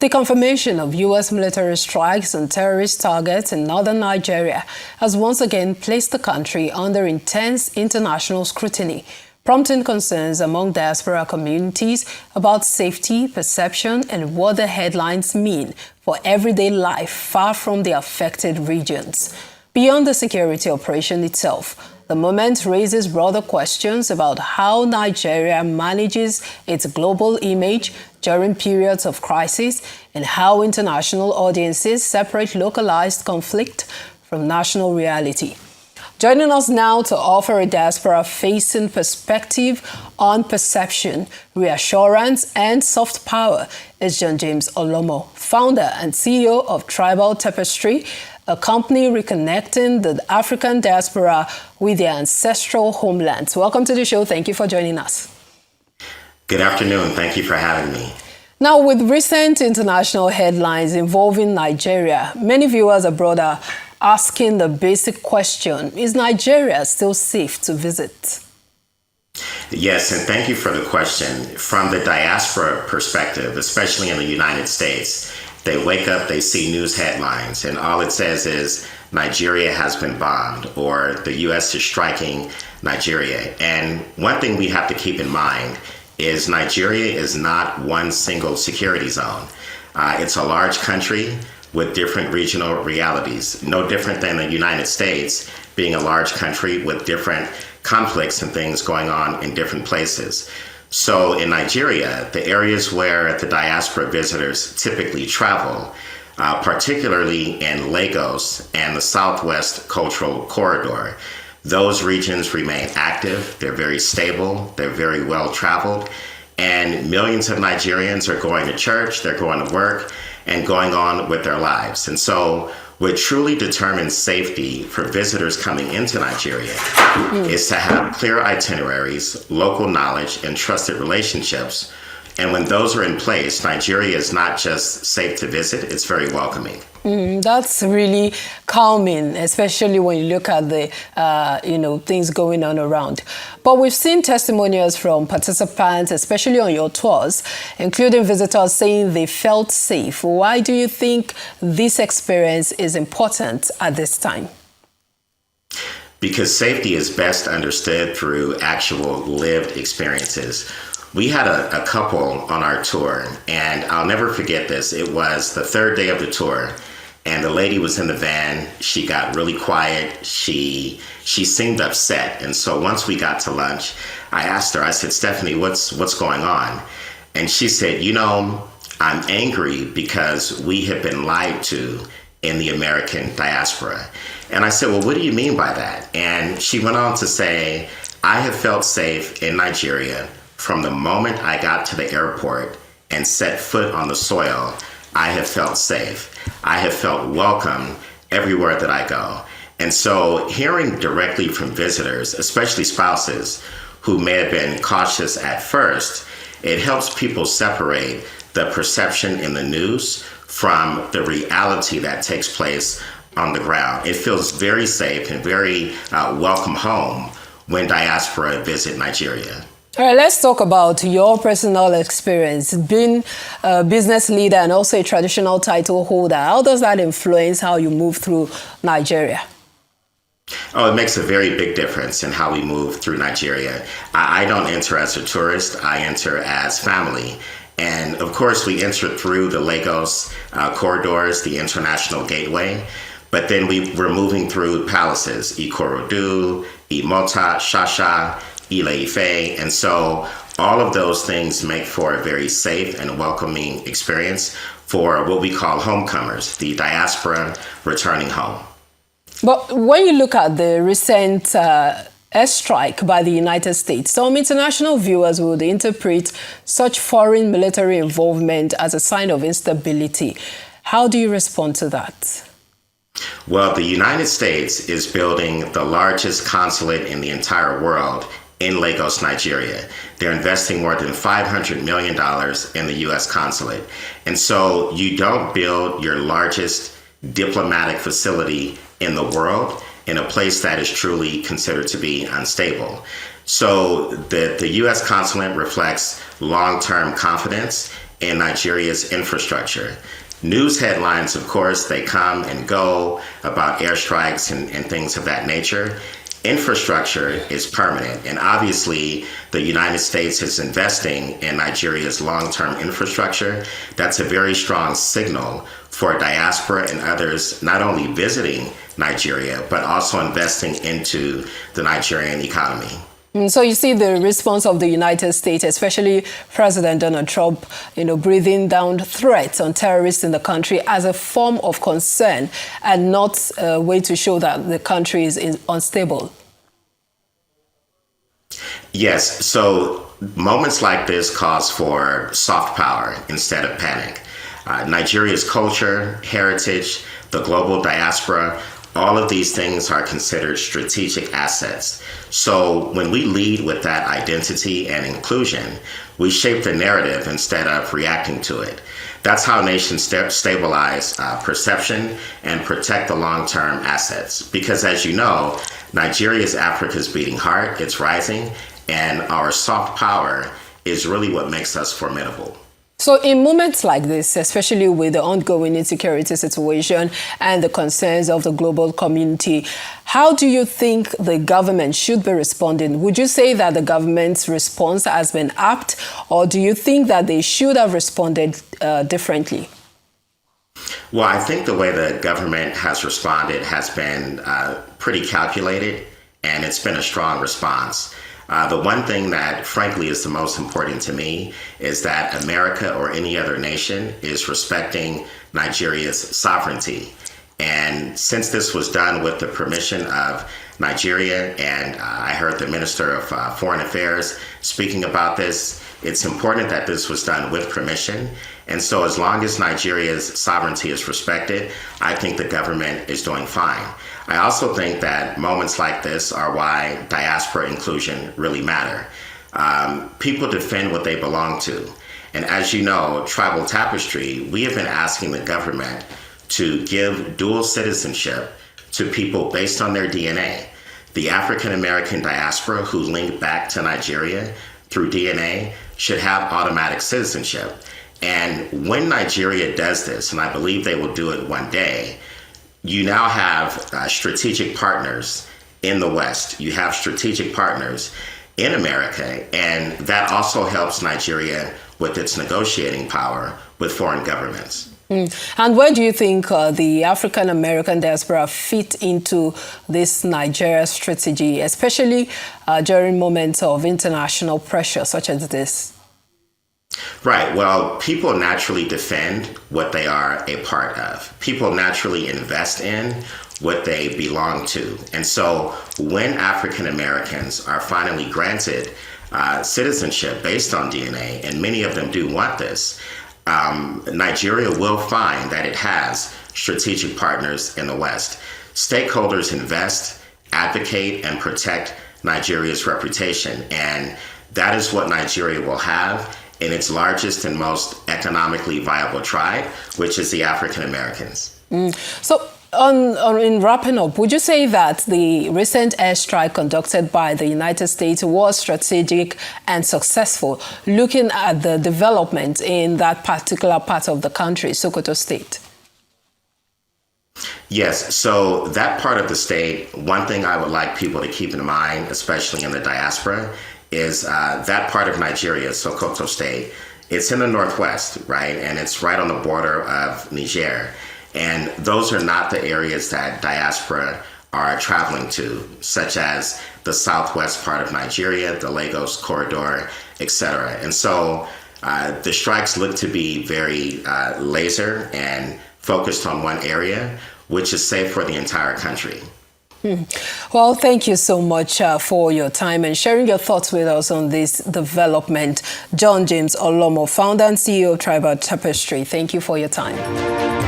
The confirmation of U.S. military strikes on terrorist targets in northern Nigeria has once again placed the country under intense international scrutiny, prompting concerns among diaspora communities about safety, perception, and what the headlines mean for everyday life far from the affected regions. Beyond the security operation itself, the moment raises broader questions about how Nigeria manages its global image during periods of crisis and how international audiences separate localized conflict from national reality. Joining us now to offer a diaspora-facing perspective on perception, reassurance, and soft power is John James Olomo, founder and CEO of Tribal Tapestry, a company reconnecting the African diaspora with their ancestral homelands. Welcome to the show. Thank you for joining us. Good afternoon. Thank you for having me. Now, with recent international headlines involving Nigeria, many viewers abroad are asking the basic question, is Nigeria still safe to visit? Yes, and thank you for the question. From the diaspora perspective, especially in the United States, they wake up, they see news headlines, and all it says is Nigeria has been bombed or the U.S. is striking Nigeria. And one thing we have to keep in mind is Nigeria is not one single security zone. It's a large country with different regional realities, no different than the United States being a large country with different conflicts and things going on in different places. So in Nigeria, the areas where the diaspora visitors typically travel, particularly in Lagos and the Southwest Cultural Corridor, those regions remain active, they're very stable, they're very well traveled, and millions of Nigerians are going to church, they're going to work, and going on with their lives. And so what truly determines safety for visitors coming into Nigeria is to have clear itineraries, local knowledge, and trusted relationships. And when those are in place, Nigeria is not just safe to visit, it's very welcoming. That's really calming, especially when you look at the, things going on around. But we've seen testimonials from participants, especially on your tours, including visitors saying they felt safe. Why do you think this experience is important at this time? Because safety is best understood through actual lived experiences. We had a couple on our tour, and I'll never forget this. It was the third day of the tour, and the lady was in the van. She got really quiet. She seemed upset. And so once we got to lunch, I asked her, I said, Stephanie, what's going on? And she said, I'm angry because we have been lied to in the American diaspora. And I said, well, what do you mean by that? And she went on to say, I have felt safe in Nigeria from the moment I got to the airport and set foot on the soil. I have felt safe. I have felt welcome everywhere that I go. And so hearing directly from visitors, especially spouses who may have been cautious at first, it helps people separate the perception in the news from the reality that takes place on the ground. It feels very safe and very welcome home when diaspora visit Nigeria. All right, let's talk about your personal experience. Being a business leader and also a traditional title holder, how does that influence how you move through Nigeria? Oh, it makes a very big difference in how we move through Nigeria. I don't enter as a tourist, I enter as family. And of course, we enter through the Lagos corridors, the international gateway. But then we're moving through palaces, Ikorodu, Imota, Shasha, Ile-Ife, and so all of those things make for a very safe and welcoming experience for what we call homecomers, the diaspora returning home. But when you look at the recent airstrike by the United States, some international viewers would interpret such foreign military involvement as a sign of instability. How do you respond to that? Well, the United States is building the largest consulate in the entire world in Lagos, Nigeria. They're investing more than $500 million in the U.S. consulate. And so you don't build your largest diplomatic facility in the world in a place that is truly considered to be unstable. So the U.S. consulate reflects long-term confidence in Nigeria's infrastructure. News headlines, of course, they come and go about airstrikes and things of that nature. Infrastructure is permanent, and obviously the United States is investing in Nigeria's long-term infrastructure. That's a very strong signal for diaspora and others not only visiting Nigeria, but also investing into the Nigerian economy. So you see the response of the United States, especially President Donald Trump, breathing down threats on terrorists in the country as a form of concern and not a way to show that the country is unstable. Yes. So moments like this cause for soft power instead of panic. Nigeria's culture, heritage, the global diaspora, all of these things are considered strategic assets. So when we lead with that identity and inclusion, we shape the narrative instead of reacting to it. That's how nations stabilize perception and protect the long-term assets. Because as you know, Nigeria is Africa's beating heart, it's rising, and our soft power is really what makes us formidable. So in moments like this, especially with the ongoing insecurity situation and the concerns of the global community, how do you think the government should be responding? Would you say that the government's response has been apt, or do you think that they should have responded differently? Well, I think the way the government has responded has been pretty calculated, and it's been a strong response. The one thing that, frankly, is the most important to me is that America or any other nation is respecting Nigeria's sovereignty. And since this was done with the permission of Nigeria, and I heard the Minister of Foreign Affairs speaking about this, it's important that this was done with permission. And so as long as Nigeria's sovereignty is respected, I think the government is doing fine. I also think that moments like this are why diaspora inclusion really matter. People defend what they belong to. And as you know, Tribal Tapestry, we have been asking the government to give dual citizenship to people based on their DNA. The African American diaspora who link back to Nigeria through DNA should have automatic citizenship. And when Nigeria does this, and I believe they will do it one day, you now have strategic partners in the West. You have strategic partners in America, and that also helps Nigeria with its negotiating power with foreign governments. And where do you think the African American diaspora fit into this Nigeria strategy, especially during moments of international pressure such as this? Right. Well, people naturally defend what they are a part of. People naturally invest in what they belong to. And so when African Americans are finally granted citizenship based on DNA, and many of them do want this, Nigeria will find that it has strategic partners in the West. Stakeholders invest, advocate, and protect Nigeria's reputation. And that is what Nigeria will have in its largest and most economically viable tribe, which is the African Americans. So in wrapping up, would you say that the recent airstrike conducted by the United States was strategic and successful, looking at the development in that particular part of the country, Sokoto State? Yes, so that part of the state, one thing I would like people to keep in mind, especially in the diaspora, is that part of Nigeria, Sokoto State, it's in the northwest, right? And it's right on the border of Niger. And those are not the areas that diaspora are traveling to, such as the southwest part of Nigeria, the Lagos corridor, etc. And so the strikes look to be very laser and focused on one area, which is safe for the entire country. Well, thank you so much for your time and sharing your thoughts with us on this development. John James Olomo, founder and CEO of Tribal Tapestry. Thank you for your time.